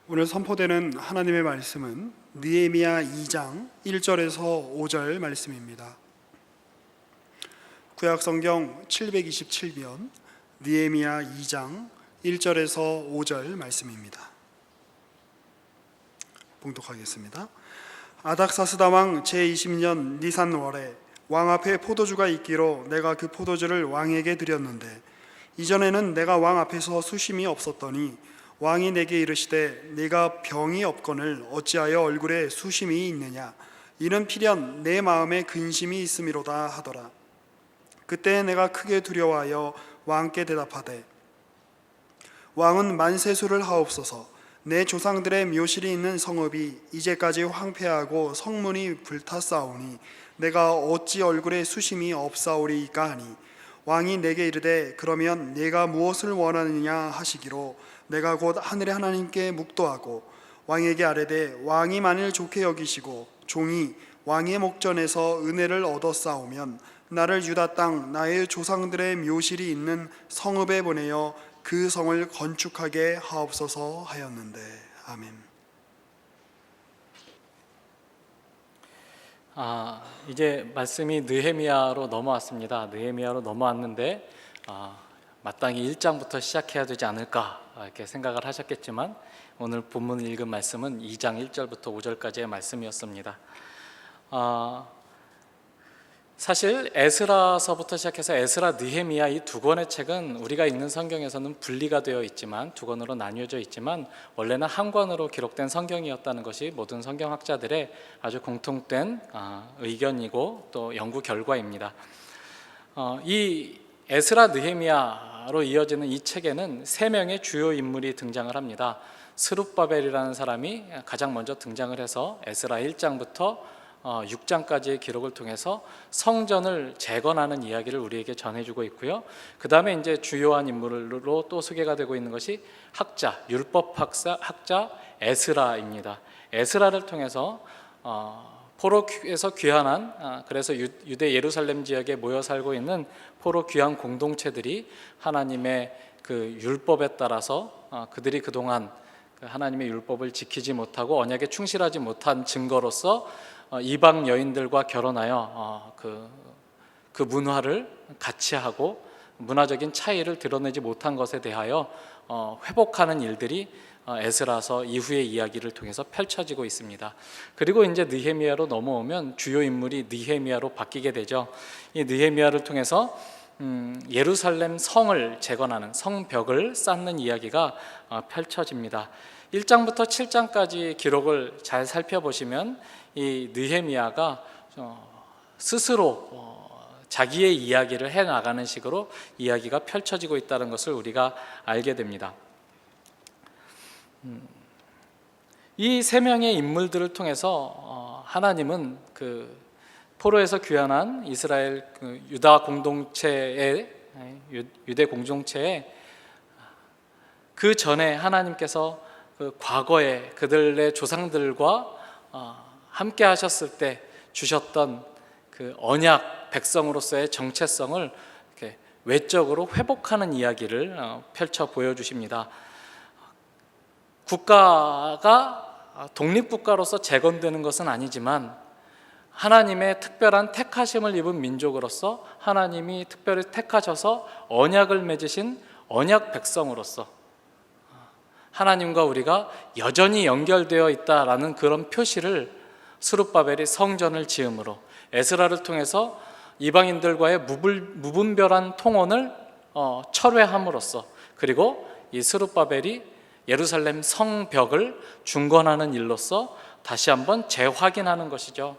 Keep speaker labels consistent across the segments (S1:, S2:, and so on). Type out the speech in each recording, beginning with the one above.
S1: 오늘 선포되는 하나님의 말씀은 느헤미야 2장 1절에서 5절 말씀입니다. 구약성경 727편 느헤미야 2장 1절에서 5절 말씀입니다. 봉독하겠습니다. 아닥사스다 왕 제20년 니산월에 왕 앞에 포도주가 있기로 내가 그 포도주를 왕에게 드렸는데 이전에는 내가 왕 앞에서 수심이 없었더니 왕이 내게 이르시되 네가 병이 없거늘 어찌하여 얼굴에 수심이 있느냐 이는 필연 내 마음에 근심이 있음이로다 하더라. 그때 내가 크게 두려워하여 왕께 대답하되 왕은 만세수를 하옵소서. 내 조상들의 묘실이 있는 성읍이 이제까지 황폐하고 성문이 불탔사오니 내가 어찌 얼굴에 수심이 없사오리이까 하니 왕이 내게 이르되 그러면 네가 무엇을 원하느냐 하시기로 내가 곧 하늘의 하나님께 묵도하고 왕에게 아뢰되 왕이 만일 좋게 여기시고 종이 왕의 목전에서 은혜를 얻었사오면 나를 유다 땅 나의 조상들의 묘실이 있는 성읍에 보내어 그 성을 건축하게 하옵소서 하였는데. 아멘.
S2: 이제 말씀이 느헤미야로 넘어왔습니다. 느헤미야로 넘어왔는데 마땅히 1장부터 시작해야 되지 않을까 이렇게 생각을 하셨겠지만 오늘 본문 읽은 말씀은 2장 1절부터 5절까지의 말씀이었습니다. 사실 에스라서부터 시작해서 에스라, 느헤미야 이 두 권의 책은 우리가 읽는 성경에서는 분리가 되어 있지만 두 권으로 나뉘어져 있지만 원래는 한 권으로 기록된 성경이었다는 것이 모든 성경학자들의 아주 공통된 의견이고 또 연구 결과입니다. 이 에스라, 느헤미야로 이어지는 이 책에는 세 명의 주요 인물이 등장을 합니다. 스룹바벨이라는 사람이 가장 먼저 등장을 해서 에스라 1장부터 6장까지의 기록을 통해서 성전을 재건하는 이야기를 우리에게 전해주고 있고요. 그 다음에 이제 주요한 인물로 또 소개가 되고 있는 것이 학자, 율법 학자 에스라입니다. 에스라를 통해서 포로에서 귀환한 그래서 유대 예루살렘 지역에 모여 살고 있는 포로 귀환 공동체들이 하나님의 그 율법에 따라서 그들이 그동안 하나님의 율법을 지키지 못하고 언약에 충실하지 못한 증거로서 이방 여인들과 결혼하여 그 문화를 같이 하고 문화적인 차이를 드러내지 못한 것에 대하여 회복하는 일들이 에스라서 이후의 이야기를 통해서 펼쳐지고 있습니다. 그리고 이제 느헤미야로 넘어오면 주요 인물이 느헤미야로 바뀌게 되죠. 이 느헤미야를 통해서 예루살렘 성을 재건하는 성벽을 쌓는 이야기가 펼쳐집니다. 1장부터 7장까지 기록을 잘 살펴보시면 이 느헤미야가 스스로 자기의 이야기를 해나가는 식으로 이야기가 펼쳐지고 있다는 것을 우리가 알게 됩니다. 이 세 명의 인물들을 통해서 하나님은 그 포로에서 귀환한 이스라엘 유대 공동체의 그 전에 하나님께서 그 과거에 그들의 조상들과 함께 하셨을 때 주셨던 그 언약 백성으로서의 정체성을 이렇게 외적으로 회복하는 이야기를 펼쳐 보여주십니다. 국가가 독립국가로서 재건되는 것은 아니지만 하나님의 특별한 택하심을 입은 민족으로서 하나님이 특별히 택하셔서 언약을 맺으신 언약 백성으로서 하나님과 우리가 여전히 연결되어 있다라는 그런 표시를 스룹바벨이 성전을 지음으로 에스라를 통해서 이방인들과의 무분별한 통혼을 철회함으로써 그리고 이 스룹바벨이 예루살렘 성벽을 중건하는 일로서 다시 한번 재확인하는 것이죠.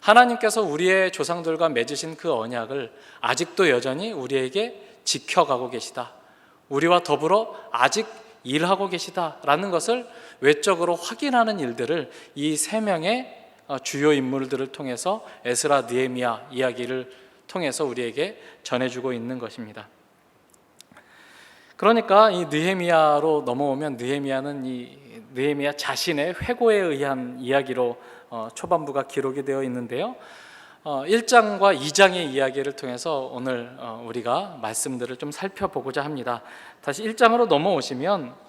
S2: 하나님께서 우리의 조상들과 맺으신 그 언약을 아직도 여전히 우리에게 지켜가고 계시다. 우리와 더불어 아직 일하고 계시다라는 것을 외적으로 확인하는 일들을 이 세 명의 주요 인물들을 통해서 에스라, 느헤미야 이야기를 통해서 우리에게 전해주고 있는 것입니다. 그러니까 이 느헤미야로 넘어오면 느헤미야는 이 느헤미야 자신의 회고에 의한 이야기로 초반부가 기록이 되어 있는데요. 1장과 2장의 이야기를 통해서 오늘 우리가 말씀들을 좀 살펴보고자 합니다. 다시 1장으로 넘어오시면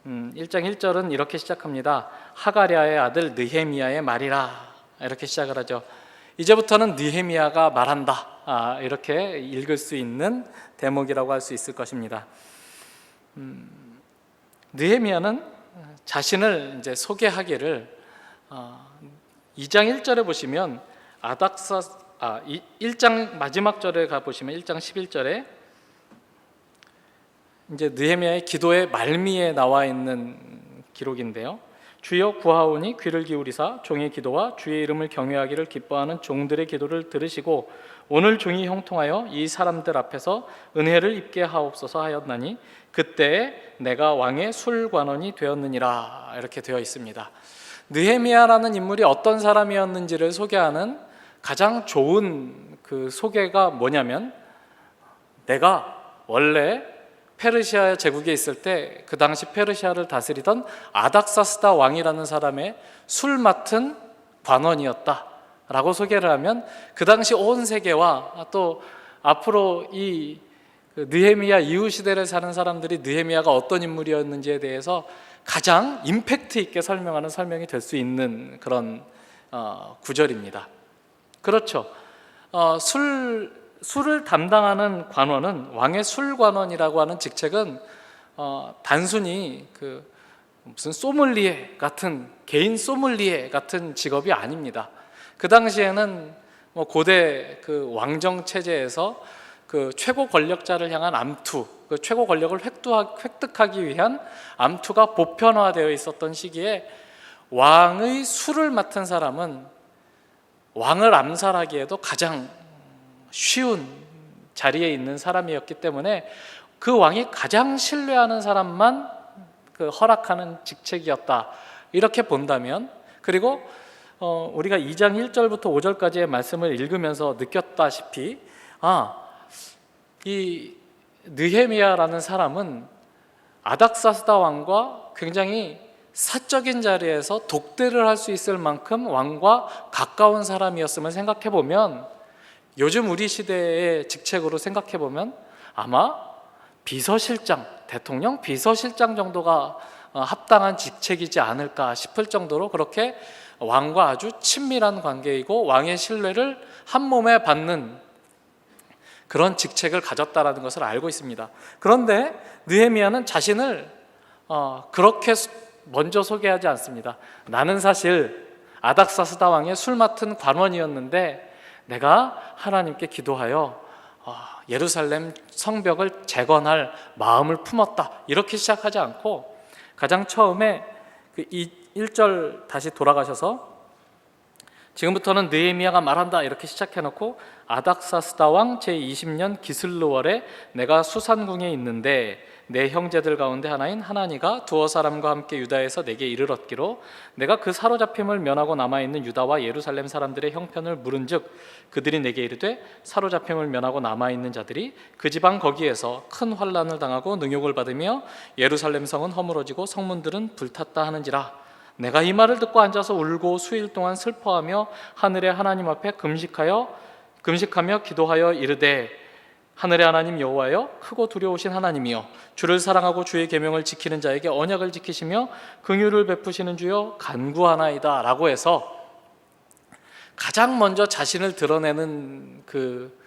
S2: 1장 1절은 이렇게 시작합니다. 하가랴의 아들 느헤미야의 말이라, 이렇게 시작을 하죠. 이제부터는 느헤미야가 말한다, 이렇게 읽을 수 있는 대목이라고 할 수 있을 것입니다. 느헤미야는 자신을 이제 소개하기를 2장 1절에 보시면 1장 마지막 절에 가 보시면 1장 11절에 이제 느헤미야의 기도의 말미에 나와 있는 기록인데요. 주여 구하오니 귀를 기울이사 종의 기도와 주의 이름을 경외하기를 기뻐하는 종들의 기도를 들으시고 오늘 종이 형통하여 이 사람들 앞에서 은혜를 입게 하옵소서 하였나니 그때 내가 왕의 술관원이 되었느니라, 이렇게 되어 있습니다. 느헤미야라는 인물이 어떤 사람이었는지를 소개하는 가장 좋은 그 소개가 뭐냐면, 내가 원래 페르시아 제국에 있을 때 그 당시 페르시아를 다스리던 아닥사스다 왕이라는 사람의 술 맡은 관원이었다 라고 소개를 하면, 그 당시 온 세계와 또 앞으로 이 느헤미야 이후 시대를 사는 사람들이 느헤미야가 어떤 인물이었는지에 대해서 가장 임팩트 있게 설명하는 설명이 될 수 있는 그런 구절입니다. 그렇죠. 술을 담당하는 관원은, 왕의 술관원이라고 하는 직책은 단순히 무슨 소믈리에 같은, 개인 소믈리에 같은 직업이 아닙니다. 그 당시에는 고대 그 왕정 체제에서 그 최고 권력자를 향한 암투, 그 최고 권력을 획득하기 위한 암투가 보편화되어 있었던 시기에 왕의 술을 맡은 사람은 왕을 암살하기에도 가장 쉬운 자리에 있는 사람이었기 때문에 그 왕이 가장 신뢰하는 사람만 그 허락하는 직책이었다, 이렇게 본다면, 그리고 우리가 2장 1절부터 5절까지의 말씀을 읽으면서 느꼈다시피 이 느헤미야라는 사람은 아닥사스다 왕과 굉장히 사적인 자리에서 독대를 할 수 있을 만큼 왕과 가까운 사람이었음을 생각해 보면, 요즘 우리 시대의 직책으로 생각해 보면 아마 비서실장, 대통령 비서실장 정도가 합당한 직책이지 않을까 싶을 정도로 그렇게 왕과 아주 친밀한 관계이고 왕의 신뢰를 한 몸에 받는 그런 직책을 가졌다라는 것을 알고 있습니다. 그런데 느헤미야는 자신을 그렇게 먼저 소개하지 않습니다. 나는 사실 아닥사스다 왕의 술 맡은 관원이었는데 내가 하나님께 기도하여 예루살렘 성벽을 재건할 마음을 품었다, 이렇게 시작하지 않고 가장 처음에 그 1절 다시 돌아가셔서 지금부터는 느헤미야가 말한다, 이렇게 시작해놓고 아닥사스다 왕 제20년 기슬르월에 내가 수산궁에 있는데 내 형제들 가운데 하나인 하나니가 두어 사람과 함께 유다에서 내게 이르렀기로 내가 그 사로잡힘을 면하고 남아있는 유다와 예루살렘 사람들의 형편을 물은즉 그들이 내게 이르되 사로잡힘을 면하고 남아있는 자들이 그 지방 거기에서 큰 환난을 당하고 능욕을 받으며 예루살렘 성은 허물어지고 성문들은 불탔다 하는지라. 내가 이 말을 듣고 앉아서 울고 수일 동안 슬퍼하며 하늘의 하나님 앞에 금식하며 기도하여 이르되 하늘의 하나님 여호와여, 크고 두려우신 하나님이여, 주를 사랑하고 주의 계명을 지키는 자에게 언약을 지키시며 긍휼을 베푸시는 주여 간구하나이다 라고 해서 가장 먼저 자신을 드러내는 그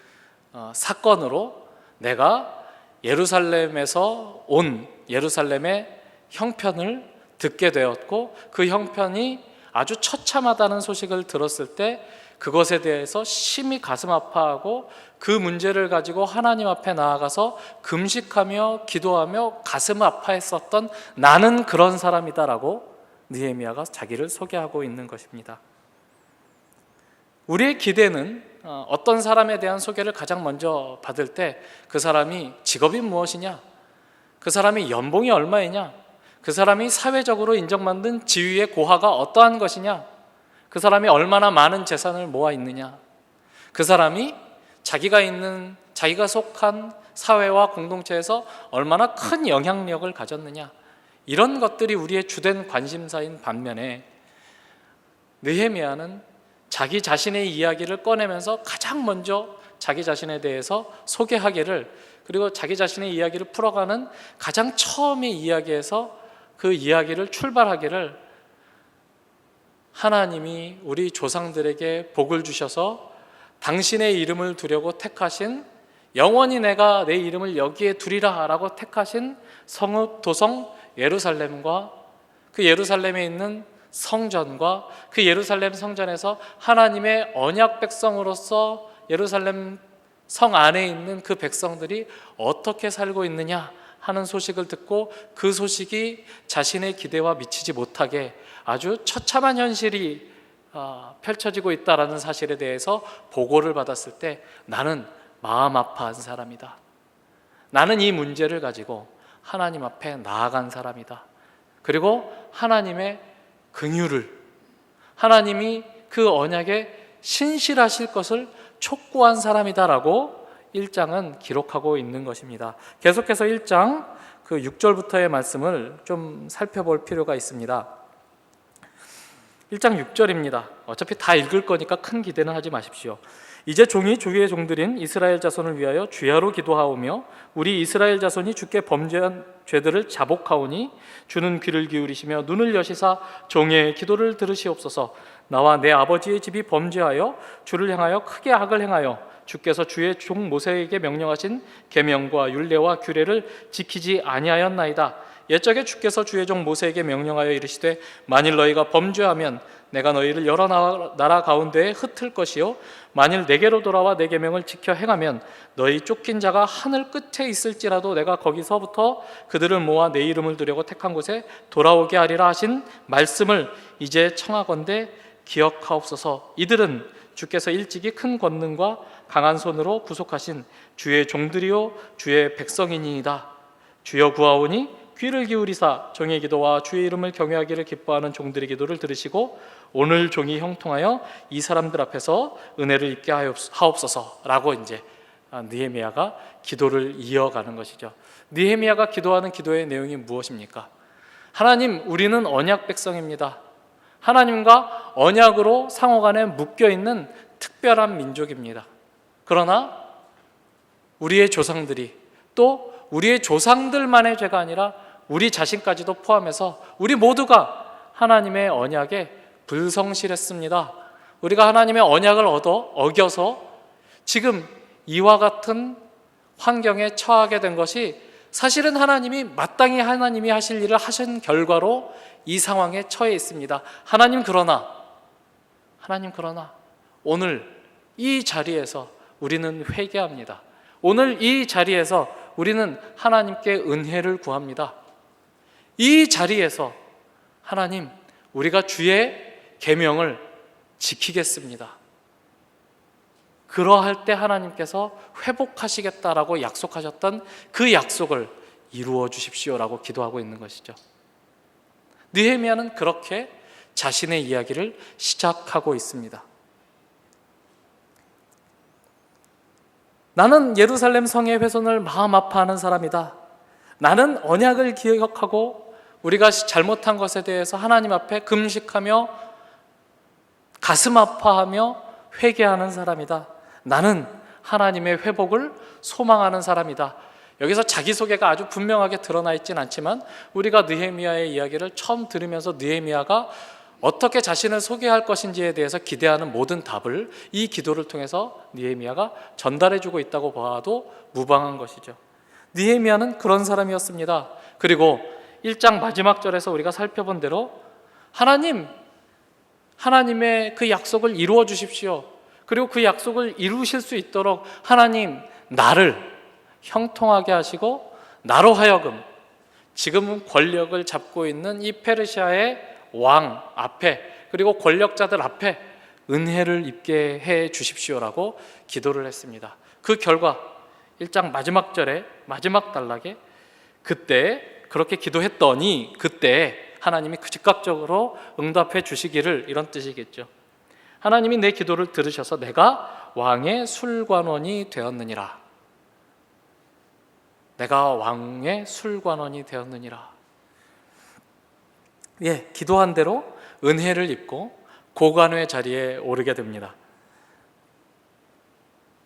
S2: 사건으로 내가 예루살렘에서 온 예루살렘의 형편을 듣게 되었고 그 형편이 아주 처참하다는 소식을 들었을 때 그것에 대해서 심히 가슴 아파하고 그 문제를 가지고 하나님 앞에 나아가서 금식하며 기도하며 가슴 아파했었던 나는 그런 사람이다라고 느헤미야가 자기를 소개하고 있는 것입니다. 우리의 기대는 어떤 사람에 대한 소개를 가장 먼저 받을 때 그 사람이 직업이 무엇이냐, 그 사람이 연봉이 얼마이냐, 그 사람이 사회적으로 인정받는 지위의 고하가 어떠한 것이냐, 그 사람이 얼마나 많은 재산을 모아 있느냐, 그 사람이 자기가 속한 사회와 공동체에서 얼마나 큰 영향력을 가졌느냐, 이런 것들이 우리의 주된 관심사인 반면에 느헤미야는 자기 자신의 이야기를 꺼내면서 가장 먼저 자기 자신에 대해서 소개하기를, 그리고 자기 자신의 이야기를 풀어가는 가장 처음의 이야기에서 그 이야기를 출발하기를 하나님이 우리 조상들에게 복을 주셔서 당신의 이름을 두려고 택하신, 영원히 내가 내 이름을 여기에 두리라 라고 택하신 성읍 도성 예루살렘과 그 예루살렘에 있는 성전과 그 예루살렘 성전에서 하나님의 언약 백성으로서 예루살렘 성 안에 있는 그 백성들이 어떻게 살고 있느냐 하는 소식을 듣고 그 소식이 자신의 기대와 미치지 못하게 아주 처참한 현실이 펼쳐지고 있다는 사실에 대해서 보고를 받았을 때 나는 마음 아파한 사람이다. 나는 이 문제를 가지고 하나님 앞에 나아간 사람이다. 그리고 하나님의 긍휼을, 하나님이 그 언약에 신실하실 것을 촉구한 사람이다라고 1장은 기록하고 있는 것입니다. 계속해서 1장 그 6절부터의 말씀을 좀 살펴볼 필요가 있습니다. 1장 6절입니다. 어차피 다 읽을 거니까 큰 기대는 하지 마십시오. 이제 종이 주의 종들인 이스라엘 자손을 위하여 주야로 기도하오며 우리 이스라엘 자손이 주께 범죄한 죄들을 자복하오니 주는 귀를 기울이시며 눈을 여시사 종의 기도를 들으시옵소서. 나와 내 아버지의 집이 범죄하여 주를 향하여 크게 악을 행하여 주께서 주의 종 모세에게 명령하신 계명과 율례와 규례를 지키지 아니하였나이다. 옛적에 주께서 주의 종 모세에게 명령하여 이르시되 만일 너희가 범죄하면 내가 너희를 여러 나라 가운데에 흩을 것이요 만일 내게로 돌아와 내 계명을 지켜 행하면 너희 쫓긴 자가 하늘 끝에 있을지라도 내가 거기서부터 그들을 모아 내 이름을 두려고 택한 곳에 돌아오게 하리라 하신 말씀을 이제 청하건대 기억하옵소서. 이들은 주께서 일찍이 큰 권능과 강한 손으로 구속하신 주의 종들이요 주의 백성이니이다. 주여 구하오니 귀를 기울이사 종의 기도와 주의 이름을 경외하기를 기뻐하는 종들의 기도를 들으시고 오늘 종이 형통하여 이 사람들 앞에서 은혜를 입게 하옵소서라고 이제 느헤미야가 기도를 이어가는 것이죠. 느헤미야가 기도하는 기도의 내용이 무엇입니까? 하나님, 우리는 언약 백성입니다. 하나님과 언약으로 상호간에 묶여있는 특별한 민족입니다. 그러나 우리의 조상들이, 또 우리의 조상들만의 죄가 아니라 우리 자신까지도 포함해서 우리 모두가 하나님의 언약에 불성실했습니다. 우리가 하나님의 언약을 어겨서 지금 이와 같은 환경에 처하게 된 것이 사실은 하나님이 마땅히 하나님이 하실 일을 하신 결과로 이 상황에 처해 있습니다. 하나님 그러나 오늘 이 자리에서 우리는 회개합니다. 오늘 이 자리에서 우리는 하나님께 은혜를 구합니다. 이 자리에서 하나님, 우리가 주의 계명을 지키겠습니다. 그러할 때 하나님께서 회복하시겠다라고 약속하셨던 그 약속을 이루어 주십시오라고 기도하고 있는 것이죠. 느헤미야는 그렇게 자신의 이야기를 시작하고 있습니다. 나는 예루살렘 성의 훼손을 마음 아파하는 사람이다. 나는 언약을 기억하고 우리가 잘못한 것에 대해서 하나님 앞에 금식하며 가슴 아파하며 회개하는 사람이다. 나는 하나님의 회복을 소망하는 사람이다. 여기서 자기소개가 아주 분명하게 드러나 있진 않지만 우리가 느헤미야의 이야기를 처음 들으면서 느헤미야가 어떻게 자신을 소개할 것인지에 대해서 기대하는 모든 답을 이 기도를 통해서 느헤미야가 전달해주고 있다고 봐도 무방한 것이죠. 느헤미야는 그런 사람이었습니다. 그리고 1장 마지막 절에서 우리가 살펴본 대로 하나님의 그 약속을 이루어 주십시오. 그리고 그 약속을 이루실 수 있도록 하나님 나를 형통하게 하시고 나로 하여금 지금은 권력을 잡고 있는 이 페르시아의 왕 앞에 그리고 권력자들 앞에 은혜를 입게 해 주십시오라고 기도를 했습니다. 그 결과 1장 마지막 절에 마지막 단락에 그때 그렇게 기도했더니 그때 하나님이 즉각적으로 응답해 주시기를, 이런 뜻이겠죠. 하나님이 내 기도를 들으셔서 내가 왕의 술관원이 되었느니라. 내가 왕의 술관원이 되었느니라. 예, 기도한 대로 은혜를 입고 고관의 자리에 오르게 됩니다.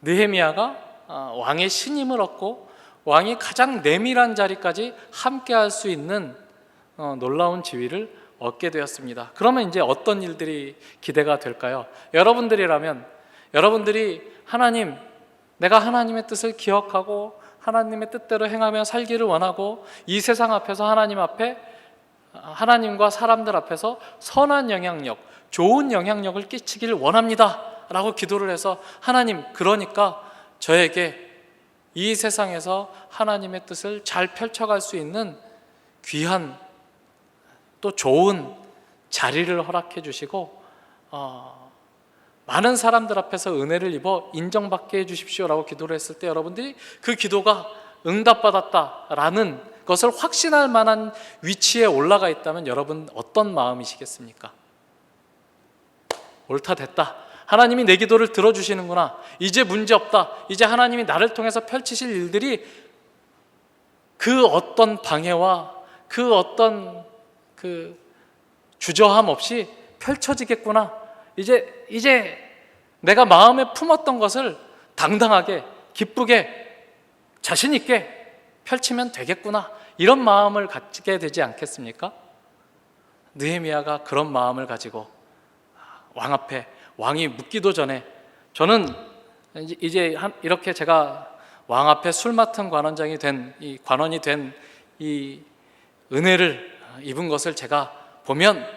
S2: 느헤미야가 왕의 신임을 얻고 왕이 가장 내밀한 자리까지 함께할 수 있는 놀라운 지위를 얻게 되었습니다. 그러면 이제 어떤 일들이 기대가 될까요? 여러분들이라면 여러분들이 하나님, 내가 하나님의 뜻을 기억하고 하나님의 뜻대로 행하며 살기를 원하고 이 세상 앞에서 하나님 앞에 하나님과 사람들 앞에서 선한 영향력, 좋은 영향력을 끼치기를 원합니다 라고 기도를 해서 하나님, 그러니까 저에게 이 세상에서 하나님의 뜻을 잘 펼쳐갈 수 있는 귀한 또 좋은 자리를 허락해 주시고 많은 사람들 앞에서 은혜를 입어 인정받게 해주십시오라고 기도를 했을 때 여러분들이 그 기도가 응답받았다라는 것을 확신할 만한 위치에 올라가 있다면 여러분 어떤 마음이시겠습니까? 옳다, 됐다, 하나님이 내 기도를 들어주시는구나, 이제 문제없다, 이제 하나님이 나를 통해서 펼치실 일들이 그 어떤 방해와 그 어떤 주저함 없이 펼쳐지겠구나, 이제 내가 마음에 품었던 것을 당당하게 기쁘게 자신 있게 펼치면 되겠구나, 이런 마음을 갖게 되지 않겠습니까? 느헤미야가 그런 마음을 가지고 왕 앞에, 왕이 묻기도 전에, 저는 이제 이렇게 제가 왕 앞에 술 맡은 관원장이 된 이 관원이 된 이 은혜를 입은 것을 제가 보면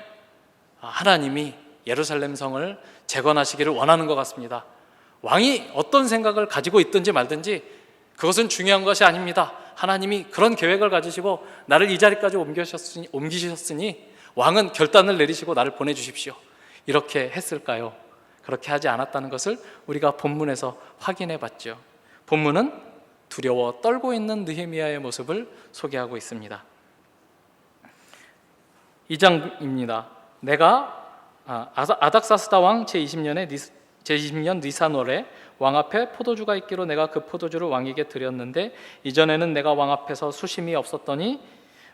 S2: 하나님이 예루살렘 성을 재건하시기를 원하는 것 같습니다. 왕이 어떤 생각을 가지고 있든지 말든지 그것은 중요한 것이 아닙니다. 하나님이 그런 계획을 가지시고 나를 이 자리까지 옮기셨으니 왕은 결단을 내리시고 나를 보내주십시오, 이렇게 했을까요? 그렇게 하지 않았다는 것을 우리가 본문에서 확인해 봤죠. 본문은 두려워 떨고 있는 느헤미야의 모습을 소개하고 있습니다. 2장입니다. 내가 아닥사스다 왕 제20년 니산월에 왕 앞에 포도주가 있기로 내가 그 포도주를 왕에게 드렸는데 이전에는 내가 왕 앞에서 수심이 없었더니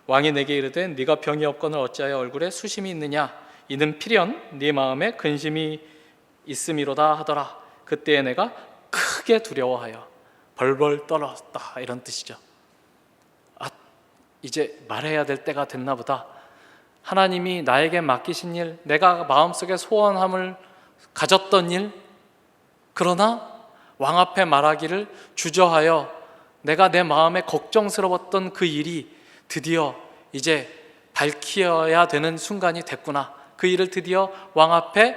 S2: 왕이 내게 이르되 네가 병이 없거늘 어찌하여 얼굴에 수심이 있느냐, 이는 필연 네 마음에 근심이 있음이로다 하더라. 그때에 내가 크게 두려워하여 벌벌 떨었다, 이런 뜻이죠. 이제 말해야 될 때가 됐나 보다. 하나님이 나에게 맡기신 일, 내가 마음속에 소원함을 가졌던 일, 그러나 왕 앞에 말하기를 주저하여 내가 내 마음에 걱정스러웠던 그 일이 드디어 이제 밝혀야 되는 순간이 됐구나, 그 일을 드디어 왕 앞에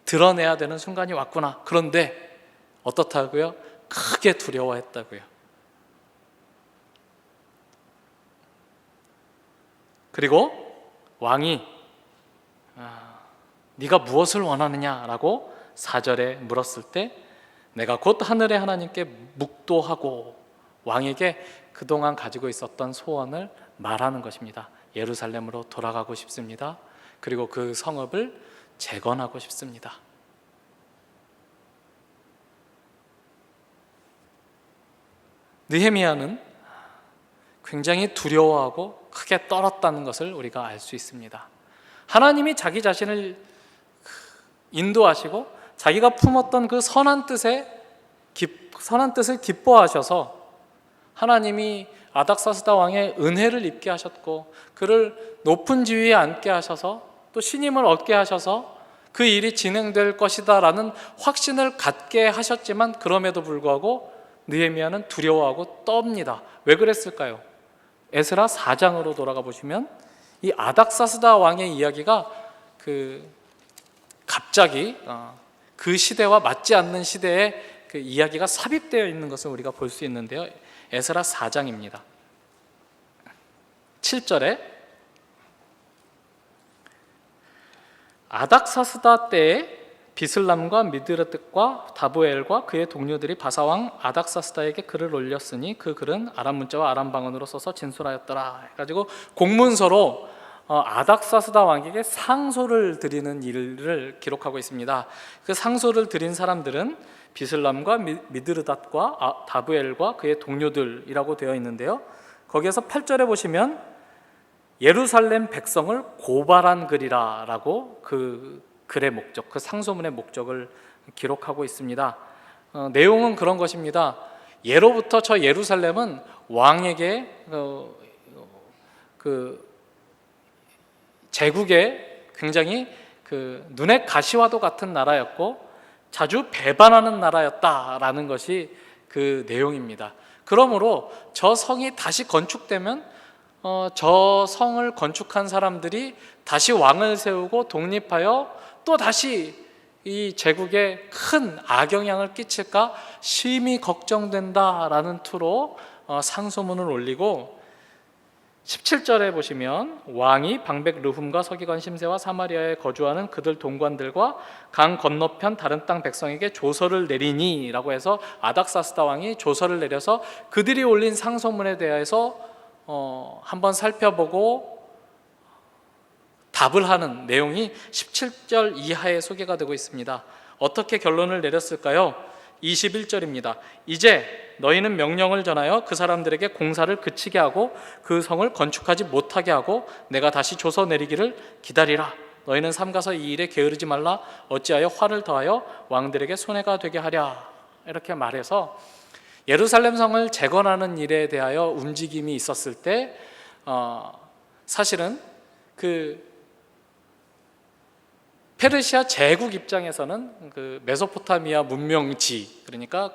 S2: 드러내야 되는 순간이 왔구나. 그런데 어떻다고요? 크게 두려워했다고요. 그리고 왕이 네가 무엇을 원하느냐라고 4절에 물었을 때 내가 곧 하늘의 하나님께 묵도하고 왕에게 그동안 가지고 있었던 소원을 말하는 것입니다. 예루살렘으로 돌아가고 싶습니다. 그리고 그 성읍을 재건하고 싶습니다. 느헤미야는 굉장히 두려워하고 크게 떨었다는 것을 우리가 알 수 있습니다. 하나님이 자기 자신을 인도하시고 자기가 품었던 그 선한 뜻을 기뻐하셔서 하나님이 아닥사스다 왕의 은혜를 입게 하셨고 그를 높은 지위에 앉게 하셔서 또 신임을 얻게 하셔서 그 일이 진행될 것이다 라는 확신을 갖게 하셨지만 그럼에도 불구하고 느헤미야는 두려워하고 떱니다. 왜 그랬을까요? 에스라 4장으로 돌아가 보시면 이 아닥사스다 왕의 이야기가 갑자기 그 시대와 맞지 않는 시대에 그 이야기가 삽입되어 있는 것을 우리가 볼 수 있는데요. 에스라 4장입니다. 7절에 아닥사스다 때에 비슬람과 미드르뜻과 다부엘과 그의 동료들이 바사왕 아닥사스다에게 글을 올렸으니 그 글은 아람 문자와 아람 방언으로 써서 진술하였더라 해가지고 공문서로 아닥사스다 왕에게 상소를 드리는 일을 기록하고 있습니다. 그 상소를 드린 사람들은 비슬람과 미드르닷과 다부엘과 그의 동료들이라고 되어 있는데요. 거기에서 8절에 보시면 예루살렘 백성을 고발한 글이라 라고 그 글의 목적, 그 상소문의 목적을 기록하고 있습니다. 내용은 그런 것입니다. 예로부터 저 예루살렘은 왕에게 제국의 굉장히 그 눈의 가시와도 같은 나라였고 자주 배반하는 나라였다라는 것이 그 내용입니다. 그러므로 저 성이 다시 건축되면 저 성을 건축한 사람들이 다시 왕을 세우고 독립하여 또 다시 이 제국에 큰 악영향을 끼칠까 심히 걱정된다라는 투로 상소문을 올리고 17절에 보시면 왕이 방백 르훔과 서기관 심세와 사마리아에 거주하는 그들 동관들과 강 건너편 다른 땅 백성에게 조서를 내리니 라고 해서 아닥사스다 왕이 조서를 내려서 그들이 올린 상소문에 대해서 한번 살펴보고 답을 하는 내용이 17절 이하에 소개가 되고 있습니다. 어떻게 결론을 내렸을까요? 21절입니다. 이제 너희는 명령을 전하여 그 사람들에게 공사를 그치게 하고 그 성을 건축하지 못하게 하고 내가 다시 조서 내리기를 기다리라. 너희는 삼가서 이 일에 게으르지 말라. 어찌하여 화를 더하여 왕들에게 손해가 되게 하랴. 이렇게 말해서 예루살렘 성을 재건하는 일에 대하여 움직임이 있었을 때 사실은 그 페르시아 제국 입장에서는 그 메소포타미아 문명지, 그러니까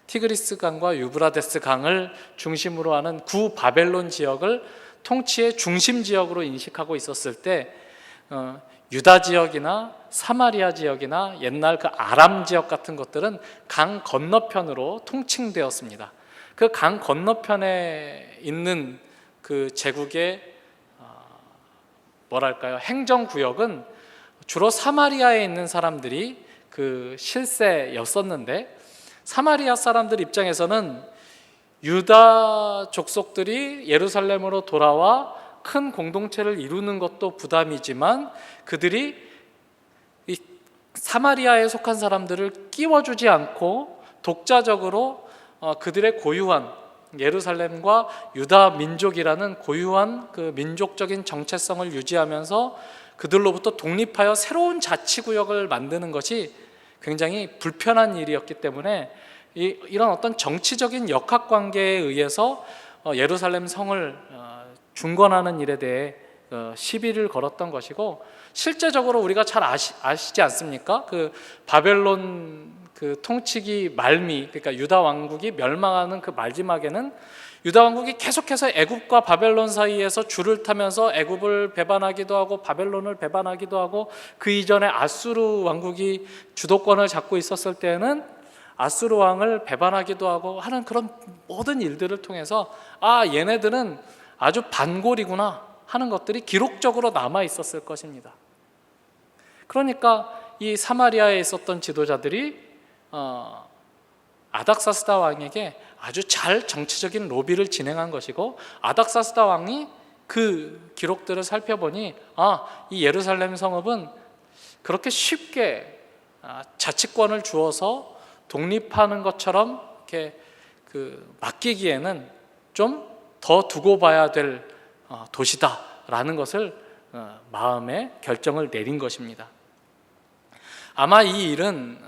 S2: 티그리스 강과 유브라데스 강을 중심으로 하는 구 바벨론 지역을 통치의 중심 지역으로 인식하고 있었을 때 유다 지역이나 사마리아 지역이나 옛날 그 아람 지역 같은 것들은 강 건너편으로 통칭되었습니다. 그 강 건너편에 있는 그 제국의 뭐랄까요, 행정구역은 주로 사마리아에 있는 사람들이 그 실세였었는데, 사마리아 사람들 입장에서는 유다 족속들이 예루살렘으로 돌아와 큰 공동체를 이루는 것도 부담이지만 그들이 이 사마리아에 속한 사람들을 끼워주지 않고 독자적으로 그들의 고유한 예루살렘과 유다 민족이라는 고유한 그 민족적인 정체성을 유지하면서 그들로부터 독립하여 새로운 자치구역을 만드는 것이 굉장히 불편한 일이었기 때문에 이런 어떤 정치적인 역학관계에 의해서 예루살렘 성을 중건하는 일에 대해 시비를 걸었던 것이고, 실제적으로 우리가 잘 아시지 않습니까? 그 바벨론 그 통치기 말미, 그러니까 유다 왕국이 멸망하는 그 마지막에는 유다 왕국이 계속해서 애굽과 바벨론 사이에서 줄을 타면서 애굽을 배반하기도 하고 바벨론을 배반하기도 하고, 그 이전에 아수르 왕국이 주도권을 잡고 있었을 때에는 아수르 왕을 배반하기도 하고 하는 그런 모든 일들을 통해서 얘네들은 아주 반골이구나 하는 것들이 기록적으로 남아 있었을 것입니다. 그러니까 이 사마리아에 있었던 지도자들이 아닥사스다 왕에게 아주 잘 정치적인 로비를 진행한 것이고, 아닥사스다 왕이 그 기록들을 살펴보니 이 예루살렘 성읍은 그렇게 쉽게 자치권을 주어서 독립하는 것처럼 이렇게 맡기기에는 좀 더 두고 봐야 될 도시다라는 것을 마음에 결정을 내린 것입니다. 아마 이 일은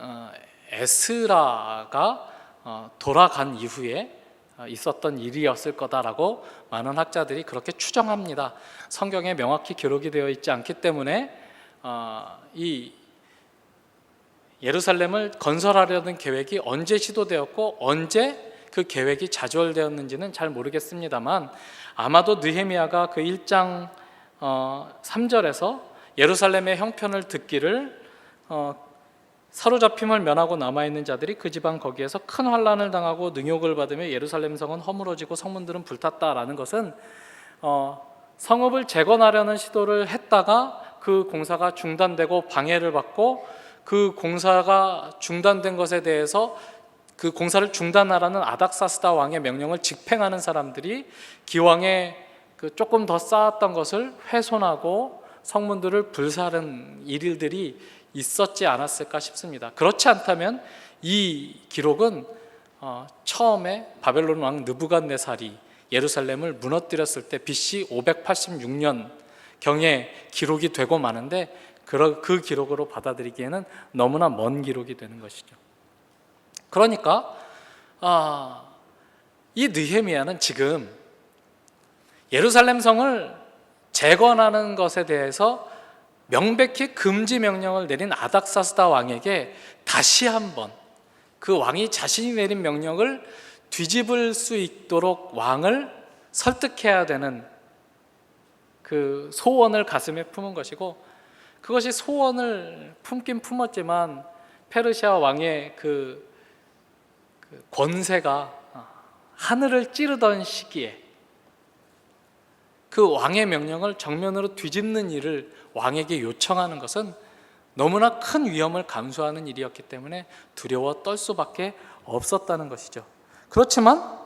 S2: 에스라가 돌아간 이후에 있었던 일이었을 거다라고 많은 학자들이 그렇게 추정합니다. 성경에 명확히 기록이 되어 있지 않기 때문에 이 예루살렘을 건설하려는 계획이 언제 시도되었고 언제 그 계획이 좌절되었는지는 잘 모르겠습니다만, 아마도 느헤미야가 그 1장 3절에서 예루살렘의 형편을 듣기를 사로잡힘을 면하고 남아있는 자들이 그 지방 거기에서 큰 환난을 당하고 능욕을 받으며 예루살렘 성은 허물어지고 성문들은 불탔다라는 것은 성읍을 재건하려는 시도를 했다가 그 공사가 중단되고 방해를 받고, 그 공사가 중단된 것에 대해서 그 공사를 중단하라는 아닥사스다 왕의 명령을 집행하는 사람들이 기왕에 그 조금 더 쌓았던 것을 훼손하고 성문들을 불사른 일들이 있었지 않았을까 싶습니다. 그렇지 않다면 이 기록은 처음에 바벨론 왕 느부갓네살이 예루살렘을 무너뜨렸을 때 BC 586년 경에 기록이 되고 마는데, 그 기록으로 받아들이기에는 너무나 먼 기록이 되는 것이죠. 그러니까 이 느헤미야는 지금 예루살렘 성을 재건하는 것에 대해서 명백히 금지 명령을 내린 아닥사스다 왕에게 다시 한번 그 왕이 자신이 내린 명령을 뒤집을 수 있도록 왕을 설득해야 되는 그 소원을 가슴에 품은 것이고, 그것이 소원을 품긴 품었지만 페르시아 왕의 그 권세가 하늘을 찌르던 시기에 그 왕의 명령을 정면으로 뒤집는 일을 왕에게 요청하는 것은 너무나 큰 위험을 감수하는 일이었기 때문에 두려워 떨 수밖에 없었다는 것이죠. 그렇지만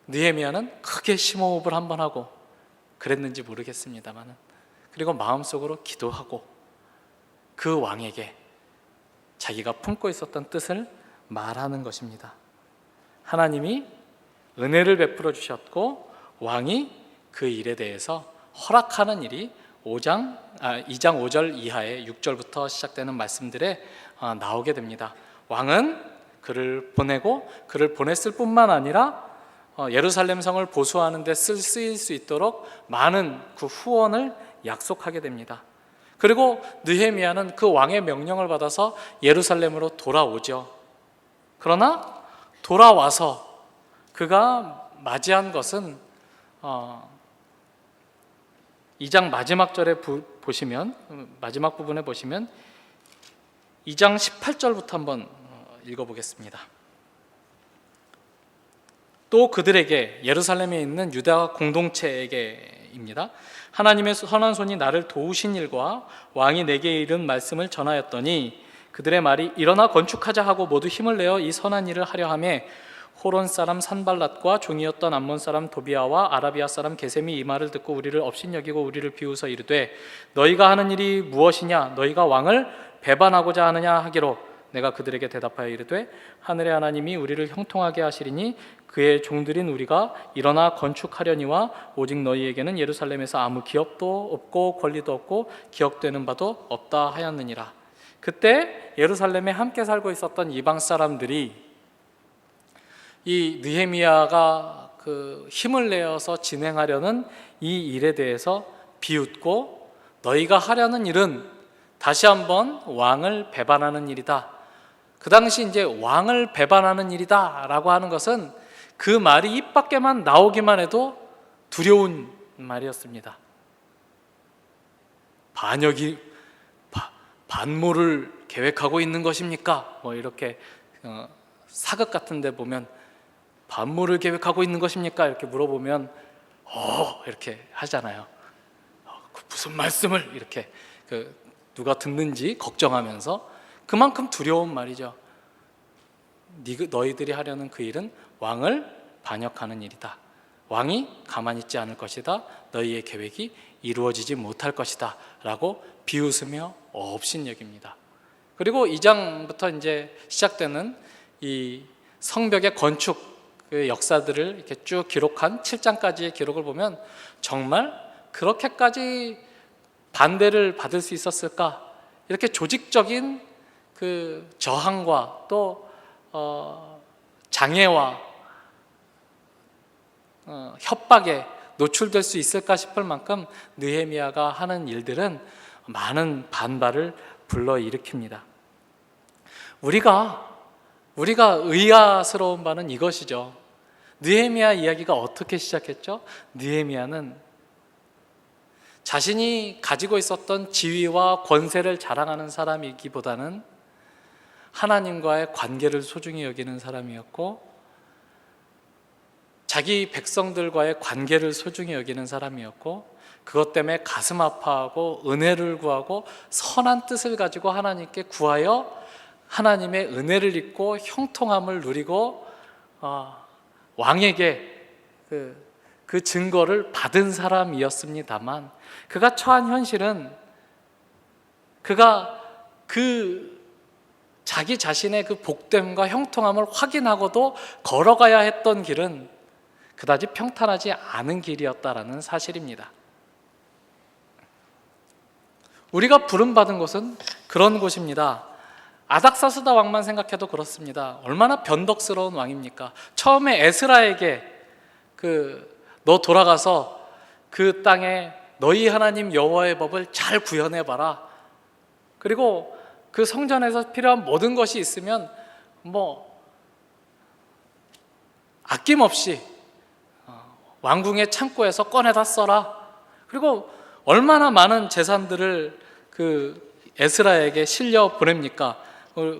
S2: 느헤미야는 크게 심호흡을 한번 하고, 그랬는지 모르겠습니다만, 그리고 마음속으로 기도하고 그 왕에게 자기가 품고 있었던 뜻을 말하는 것입니다. 하나님이 은혜를 베풀어 주셨고 왕이 그 일에 대해서 허락하는 일이 2장 5절 이하의 6절부터 시작되는 말씀들에 나오게 됩니다. 왕은 그를 보내고 그를 보냈을 뿐만 아니라 예루살렘 성을 보수하는 데 쓰일 수 있도록 많은 그 후원을 약속하게 됩니다. 그리고 느헤미야는 그 왕의 명령을 받아서 예루살렘으로 돌아오죠. 그러나 돌아와서 그가 맞이한 것은 2장 마지막 절에 보시면, 마지막 부분에 보시면 2장 18절부터 한번 읽어보겠습니다. 또 그들에게, 예루살렘에 있는 유다 공동체에게입니다. 하나님의 선한 손이 나를 도우신 일과 왕이 내게 이른 말씀을 전하였더니 그들의 말이 일어나 건축하자 하고 모두 힘을 내어 이 선한 일을 하려 하매 호론 사람 산발랏과 종이었던 암몬 사람 도비아와 아라비아 사람 게셈이 이 말을 듣고 우리를 업신여기고 우리를 비웃어 이르되 너희가 하는 일이 무엇이냐? 너희가 왕을 배반하고자 하느냐 하기로 내가 그들에게 대답하여 이르되 하늘의 하나님이 우리를 형통하게 하시리니 그의 종들인 우리가 일어나 건축하려니와 오직 너희에게는 예루살렘에서 아무 기업도 없고 권리도 없고 기억되는 바도 없다 하였느니라. 그때 예루살렘에 함께 살고 있었던 이방 사람들이 이 느헤미야가 그 힘을 내어서 진행하려는 이 일에 대해서 비웃고, 너희가 하려는 일은 다시 한번 왕을 배반하는 일이다. 그 당시 이제 왕을 배반하는 일이다라고 하는 것은 그 말이 입 밖에만 나오기만 해도 두려운 말이었습니다. 반모를 계획하고 있는 것입니까? 뭐 이렇게 사극 같은 데 보면 반모를 계획하고 있는 것입니까? 이렇게 물어보면 이렇게 하잖아요. 무슨 말씀을 이렇게 누가 듣는지 걱정하면서, 그만큼 두려운 말이죠. 너희들이 하려는 그 일은 왕을 반역하는 일이다. 왕이 가만히 있지 않을 것이다. 너희의 계획이 이루어지지 못할 것이다 라고 비웃으며 업신여깁니다. 그리고 2장부터 이제 시작되는 이 성벽의 건축 그 역사들을 이렇게 쭉 기록한 7장까지의 기록을 보면 정말 그렇게까지 반대를 받을 수 있었을까? 이렇게 조직적인 그 저항과 또 장애와 협박에 노출될 수 있을까 싶을 만큼 느헤미야가 하는 일들은 많은 반발을 불러일으킵니다. 우리가 의아스러운 바는 이것이죠. 느헤미야 이야기가 어떻게 시작했죠? 느헤미야는 자신이 가지고 있었던 지위와 권세를 자랑하는 사람이기보다는 하나님과의 관계를 소중히 여기는 사람이었고, 자기 백성들과의 관계를 소중히 여기는 사람이었고, 그것 때문에 가슴 아파하고 은혜를 구하고 선한 뜻을 가지고 하나님께 구하여 하나님의 은혜를 입고 형통함을 누리고 왕에게 그 증거를 받은 사람이었습니다만, 그가 처한 현실은 그가 자기 자신의 그 복됨과 형통함을 확인하고도 걸어가야 했던 길은 그다지 평탄하지 않은 길이었다라는 사실입니다. 우리가 부름받은 곳은 그런 곳입니다. 아닥사스다 왕만 생각해도 그렇습니다. 얼마나 변덕스러운 왕입니까? 처음에 에스라에게 너 돌아가서 그 땅에 너희 하나님 여호와의 법을 잘 구현해봐라. 그리고 그 성전에서 필요한 모든 것이 있으면 아낌없이 왕궁의 창고에서 꺼내다 써라. 그리고 얼마나 많은 재산들을 그 에스라에게 실려 보냅니까?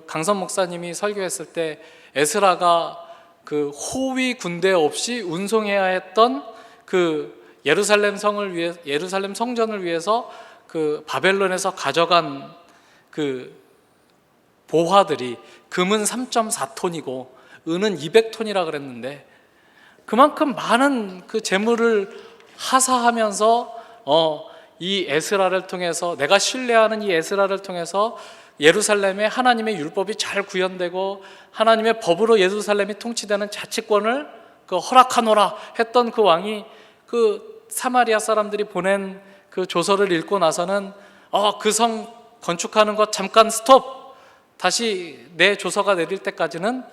S2: 강선 목사님이 설교했을 때 에스라가 그 호위 군대 없이 운송해야 했던 그 예루살렘 성전을 위해서 그 바벨론에서 가져간 그 보화들이 금은 3.4톤이고 은은 200톤이라 그랬는데, 그만큼 많은 그 재물을 하사하면서 이 에스라를 통해서, 내가 신뢰하는 이 에스라를 통해서 예루살렘에 하나님의 율법이 잘 구현되고 하나님의 법으로 예루살렘이 통치되는 자치권을 허락하노라 했던 그 왕이 그 사마리아 사람들이 보낸 그 조서를 읽고 나서는 그 성 건축하는 것 잠깐 스톱, 다시 내 조서가 내릴 때까지는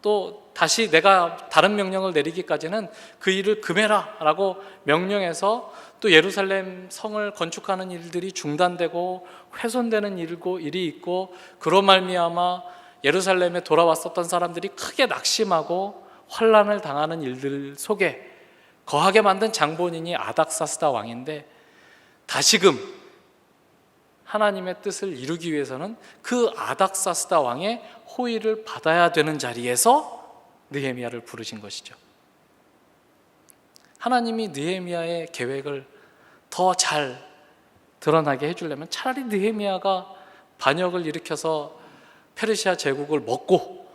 S2: 또 다시 내가 다른 명령을 내리기까지는 그 일을 금해라 라고 명령해서 또 예루살렘 성을 건축하는 일들이 중단되고 훼손되는 일이 있고, 그로 말미암아 예루살렘에 돌아왔었던 사람들이 크게 낙심하고 환난을 당하는 일들 속에 거하게 만든 장본인이 아닥사스다 왕인데, 다시금 하나님의 뜻을 이루기 위해서는 그 아닥사스다 왕의 호의를 받아야 되는 자리에서 느헤미야를 부르신 것이죠. 하나님이 느헤미야의 계획을 더 잘 드러나게 해주려면 차라리 느헤미야가 반역을 일으켜서 페르시아 제국을 먹고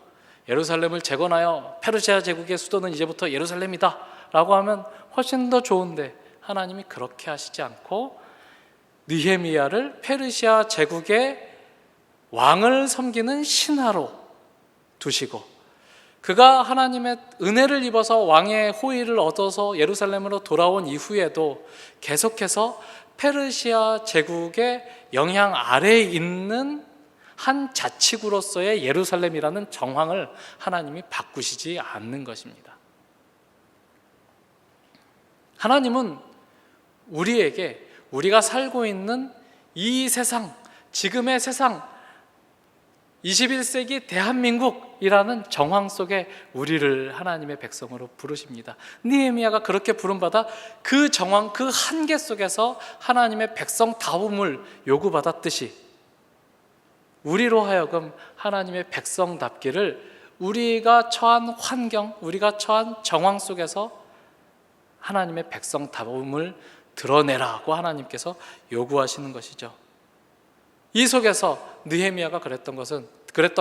S2: 예루살렘을 재건하여 페르시아 제국의 수도는 이제부터 예루살렘이다 라고 하면 훨씬 더 좋은데, 하나님이 그렇게 하시지 않고 느헤미야를 페르시아 제국의 왕을 섬기는 신하로 두시고, 그가 하나님의 은혜를 입어서 왕의 호의를 얻어서 예루살렘으로 돌아온 이후에도 계속해서 페르시아 제국의 영향 아래에 있는 한 자치구로서의 예루살렘이라는 정황을 하나님이 바꾸시지 않는 것입니다. 하나님은 우리에게 우리가 살고 있는 이 세상, 지금의 세상, 21세기 대한민국이라는 정황 속에 우리를 하나님의 백성으로 부르십니다. 느헤미야가 그렇게 부름받아 그 정황, 그 한계 속에서 하나님의 백성다움을 요구받았듯이 우리로 하여금 하나님의 백성답기를 우리가 처한 환경, 우리가 처한 정황 속에서 하나님의 백성다움을 드러내라고 하나님께서 요구하시는 것이죠. 이 속에서 느헤미야가 그랬던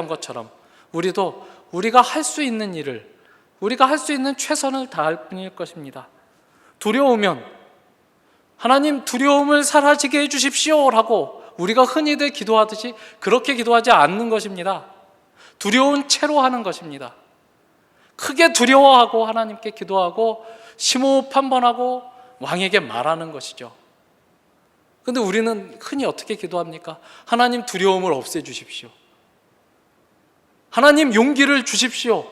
S2: 것처럼 우리도 우리가 할 수 있는 일을, 우리가 할 수 있는 최선을 다할 뿐일 것입니다. 두려우면 하나님 두려움을 사라지게 해주십시오 라고 우리가 흔히들 기도하듯이 그렇게 기도하지 않는 것입니다. 두려운 채로 하는 것입니다. 크게 두려워하고 하나님께 기도하고 심호흡 한번 하고 왕에게 말하는 것이죠. 근데 우리는 흔히 어떻게 기도합니까? 하나님 두려움을 없애주십시오. 하나님 용기를 주십시오.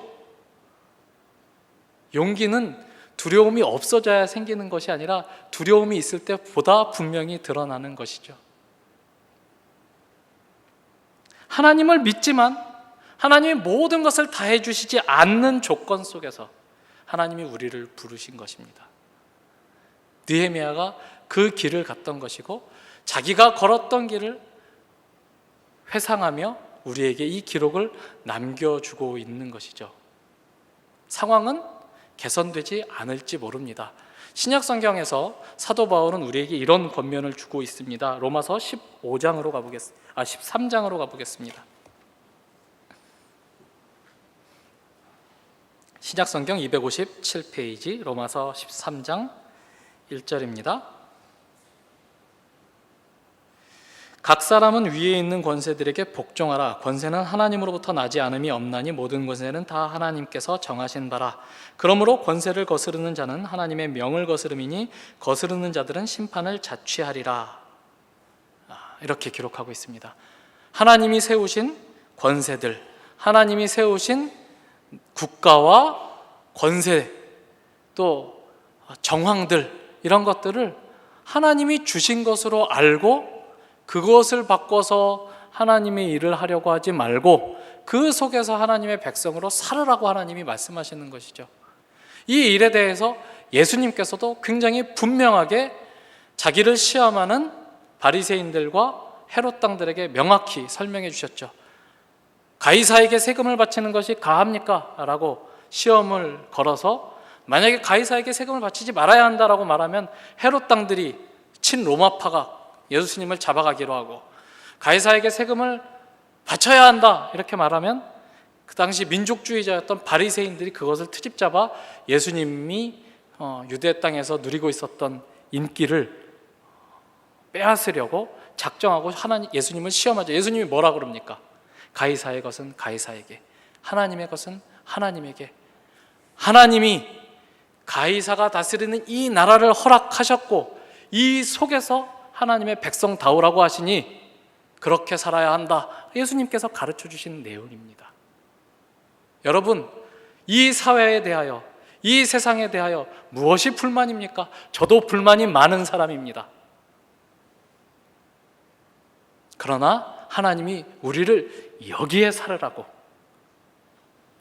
S2: 용기는 두려움이 없어져야 생기는 것이 아니라 두려움이 있을 때보다 분명히 드러나는 것이죠. 하나님을 믿지만 하나님이 모든 것을 다 해주시지 않는 조건 속에서 하나님이 우리를 부르신 것입니다. 느헤미야가 그 길을 갔던 것이고 자기가 걸었던 길을 회상하며 우리에게 이 기록을 남겨주고 있는 것이죠. 상황은 개선되지 않을지 모릅니다. 신약 성경에서 사도 바울은 우리에게 이런 권면을 주고 있습니다. 로마서 13장으로 가보겠습니다. 신약 성경 257페이지 로마서 13장 1절입니다. 각 사람은 위에 있는 권세들에게 복종하라. 권세는 하나님으로부터 나지 않음이 없나니 모든 권세는 다 하나님께서 정하신 바라. 그러므로 권세를 거스르는 자는 하나님의 명을 거스름이니 거스르는 자들은 심판을 자취하리라. 이렇게 기록하고 있습니다. 하나님이 세우신 권세들, 하나님이 세우신 국가와 권세, 또 정황들, 이런 것들을 하나님이 주신 것으로 알고 그것을 바꿔서 하나님의 일을 하려고 하지 말고 그 속에서 하나님의 백성으로 살으라고 하나님이 말씀하시는 것이죠. 이 일에 대해서 예수님께서도 굉장히 분명하게 자기를 시험하는 바리새인들과 헤롯 당들에게 명확히 설명해 주셨죠. 가이사에게 세금을 바치는 것이 가합니까? 라고 시험을 걸어서 만약에 가이사에게 세금을 바치지 말아야 한다라고 말하면 헤롯 당들이 친로마파가 예수님을 잡아가기로 하고, 가이사에게 세금을 바쳐야 한다 이렇게 말하면 그 당시 민족주의자였던 바리새인들이 그것을 트집 잡아 예수님이 유대 땅에서 누리고 있었던 인기를 빼앗으려고 작정하고 예수님을 시험하죠. 예수님이 뭐라 그럽니까? 가이사의 것은 가이사에게, 하나님의 것은 하나님에게. 하나님이 가이사가 다스리는 이 나라를 허락하셨고 이 속에서 하나님의 백성다우라고 하시니 그렇게 살아야 한다. 예수님께서 가르쳐 주신 내용입니다. 여러분, 이 사회에 대하여, 이 세상에 대하여 무엇이 불만입니까? 저도 불만이 많은 사람입니다. 그러나 하나님이 우리를 여기에 살으라고,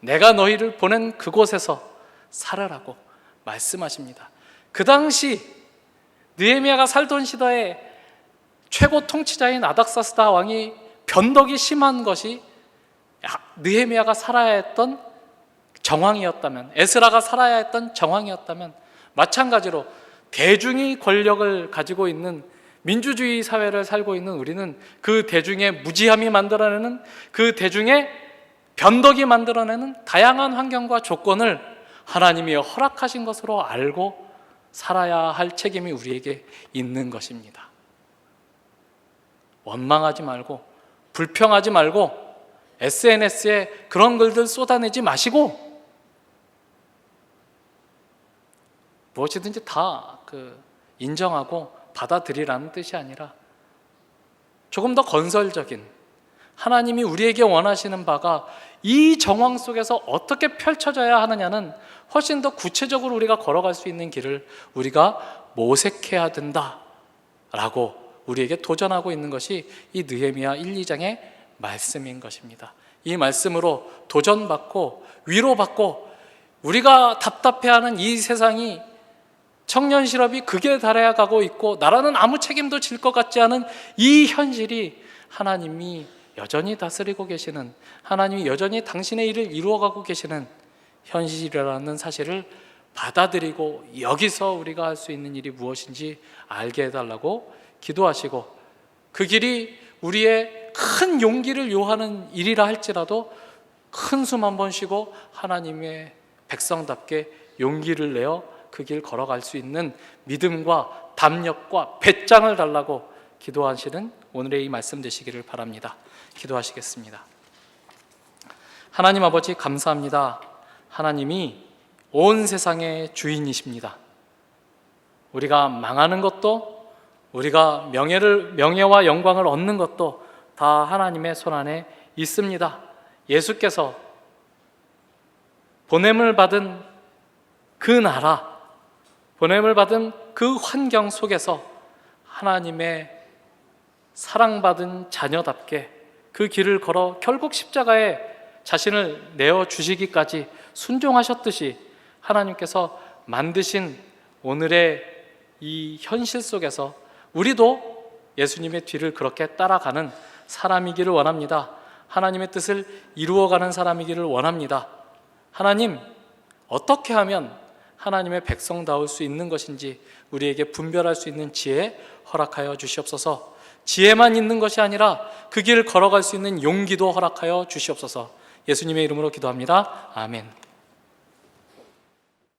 S2: 내가 너희를 보낸 그곳에서 살으라고 말씀하십니다. 그 당시 느헤미야가 살던 시대에 최고 통치자인 아닥사스다 왕이 변덕이 심한 것이 느헤미야가 살아야 했던 정황이었다면, 에스라가 살아야 했던 정황이었다면, 마찬가지로 대중이 권력을 가지고 있는 민주주의 사회를 살고 있는 우리는 그 대중의 무지함이 만들어내는, 그 대중의 변덕이 만들어내는 다양한 환경과 조건을 하나님이 허락하신 것으로 알고 살아야 할 책임이 우리에게 있는 것입니다. 원망하지 말고, 불평하지 말고, SNS에 그런 글들 쏟아내지 마시고, 무엇이든지 다 인정하고 받아들이라는 뜻이 아니라 조금 더 건설적인, 하나님이 우리에게 원하시는 바가 이 정황 속에서 어떻게 펼쳐져야 하느냐는 훨씬 더 구체적으로 우리가 걸어갈 수 있는 길을 우리가 모색해야 된다라고 우리에게 도전하고 있는 것이 이 느헤미야 1, 2장의 말씀인 것입니다. 이 말씀으로 도전받고 위로받고 우리가 답답해하는 이 세상이, 청년 실업이 극에 달해가고 있고 나라는 아무 책임도 질 것 같지 않은 이 현실이 하나님이 여전히 다스리고 계시는, 하나님이 여전히 당신의 일을 이루어가고 계시는 현실이라는 사실을 받아들이고 여기서 우리가 할 수 있는 일이 무엇인지 알게 해달라고 기도하시고, 그 길이 우리의 큰 용기를 요하는 일이라 할지라도 큰 숨 한 번 쉬고 하나님의 백성답게 용기를 내어 그 길 걸어갈 수 있는 믿음과 담력과 배짱을 달라고 기도하시는 오늘의 이 말씀 되시기를 바랍니다. 기도하시겠습니다. 하나님 아버지, 감사합니다. 하나님이 온 세상의 주인이십니다. 우리가 망하는 것도, 우리가 명예와 영광을 얻는 것도 다 하나님의 손안에 있습니다. 예수께서 보냄을 받은 그 나라, 보냄을 받은 그 환경 속에서 하나님의 사랑받은 자녀답게 그 길을 걸어 결국 십자가에 자신을 내어주시기까지 순종하셨듯이 하나님께서 만드신 오늘의 이 현실 속에서 우리도 예수님의 뒤를 그렇게 따라가는 사람이기를 원합니다. 하나님의 뜻을 이루어가는 사람이기를 원합니다. 하나님, 어떻게 하면 하나님의 백성다울 수 있는 것인지 우리에게 분별할 수 있는 지혜 허락하여 주시옵소서. 지혜만 있는 것이 아니라 그 길을 걸어갈 수 있는 용기도 허락하여 주시옵소서. 예수님의 이름으로 기도합니다. 아멘.